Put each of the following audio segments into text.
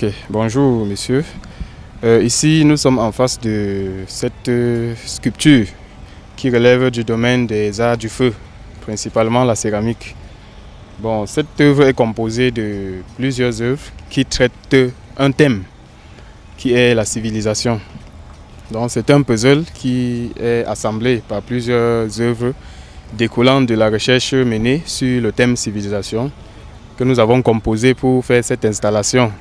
Ok, bonjour monsieur. Ici, nous sommes en face de cette sculpture qui relève du domaine des arts du feu, principalement la céramique. Bon, cette œuvre est composée de plusieurs œuvres qui traitent un thème qui est la civilisation. Donc c'est un puzzle qui est assemblé par plusieurs œuvres découlant de la recherche menée sur le thème civilisation que nous avons composé pour faire cette installation.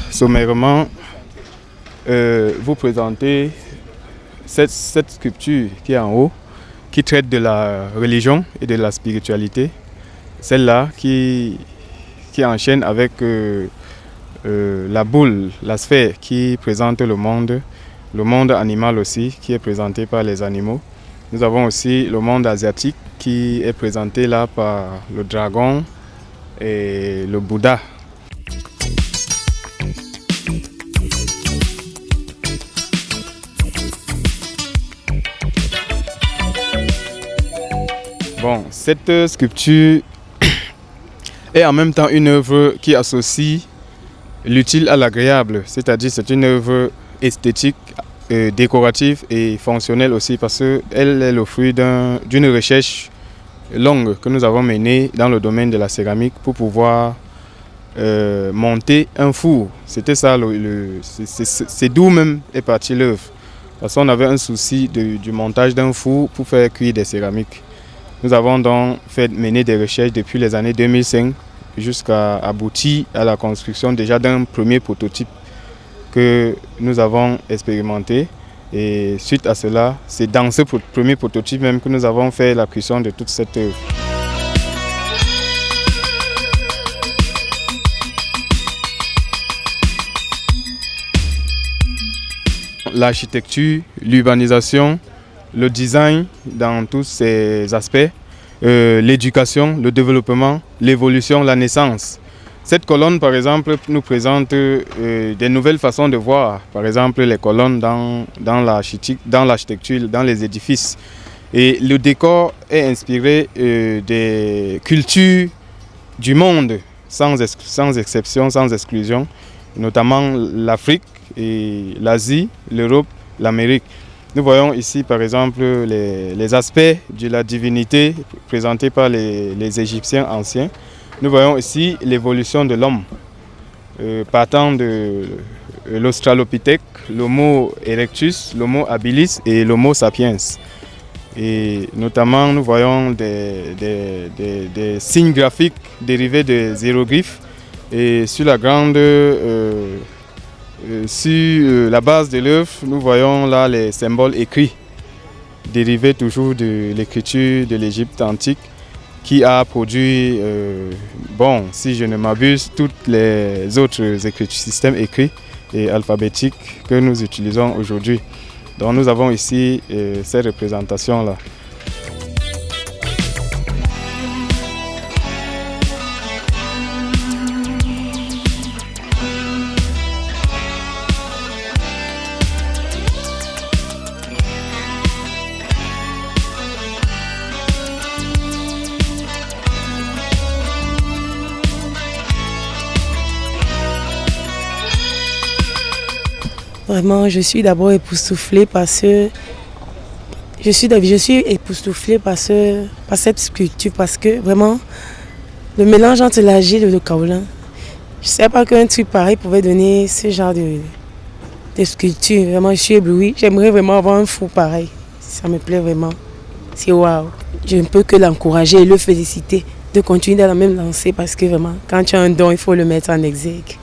Sommairement, vous présentez cette sculpture qui est en haut, qui traite de la religion et de la spiritualité. Celle-là qui enchaîne avec la boule, la sphère qui présente le monde animal aussi, qui est présenté par les animaux. Nous avons aussi le monde asiatique qui est présenté là par le dragon et le Bouddha. Bon, cette sculpture est en même temps une œuvre qui associe l'utile à l'agréable, c'est-à-dire c'est une œuvre esthétique, décorative et fonctionnelle aussi parce qu'elle est le fruit d'une recherche longue que nous avons menée dans le domaine de la céramique pour pouvoir monter un four. C'était ça, c'est d'où même est partie l'œuvre. Parce qu'on avait un souci du montage d'un four pour faire cuire des céramiques. Nous avons donc mené des recherches depuis les années 2005 jusqu'à aboutir à la construction déjà d'un premier prototype que nous avons expérimenté. Et suite à cela, c'est dans ce premier prototype même que nous avons fait la cuisson de toute cette œuvre. L'architecture, l'urbanisation, le design dans tous ses aspects, l'éducation, le développement, l'évolution, la naissance. Cette colonne, par exemple, nous présente des nouvelles façons de voir, par exemple les colonnes dans l'architecture, dans les édifices. Et le décor est inspiré des cultures du monde, sans exception, sans exclusion, notamment l'Afrique, et l'Asie, l'Europe, l'Amérique. Nous voyons ici par exemple les aspects de la divinité présentés par les Égyptiens anciens. Nous voyons ici l'évolution de l'homme, partant de l'Australopithèque, l'Homo erectus, l'Homo habilis et l'Homo sapiens. Et notamment nous voyons des signes graphiques dérivés des hiéroglyphes et sur la grande... sur la base de l'œuvre, nous voyons là les symboles écrits, dérivés toujours de l'écriture de l'Égypte antique, qui a produit, si je ne m'abuse, tous les autres systèmes écrits et alphabétiques que nous utilisons aujourd'hui. Donc nous avons ici ces représentations-là. Vraiment, je suis d'abord époustouflée par cette sculpture parce que vraiment, le mélange entre l'argile et le kaolin, je ne sais pas qu'un truc pareil pouvait donner ce genre de sculpture. Vraiment, je suis éblouie. J'aimerais vraiment avoir un four pareil. Ça me plaît vraiment. C'est waouh. Je ne peux que l'encourager et le féliciter de continuer dans la même lancée parce que vraiment, quand tu as un don, il faut le mettre en exergue.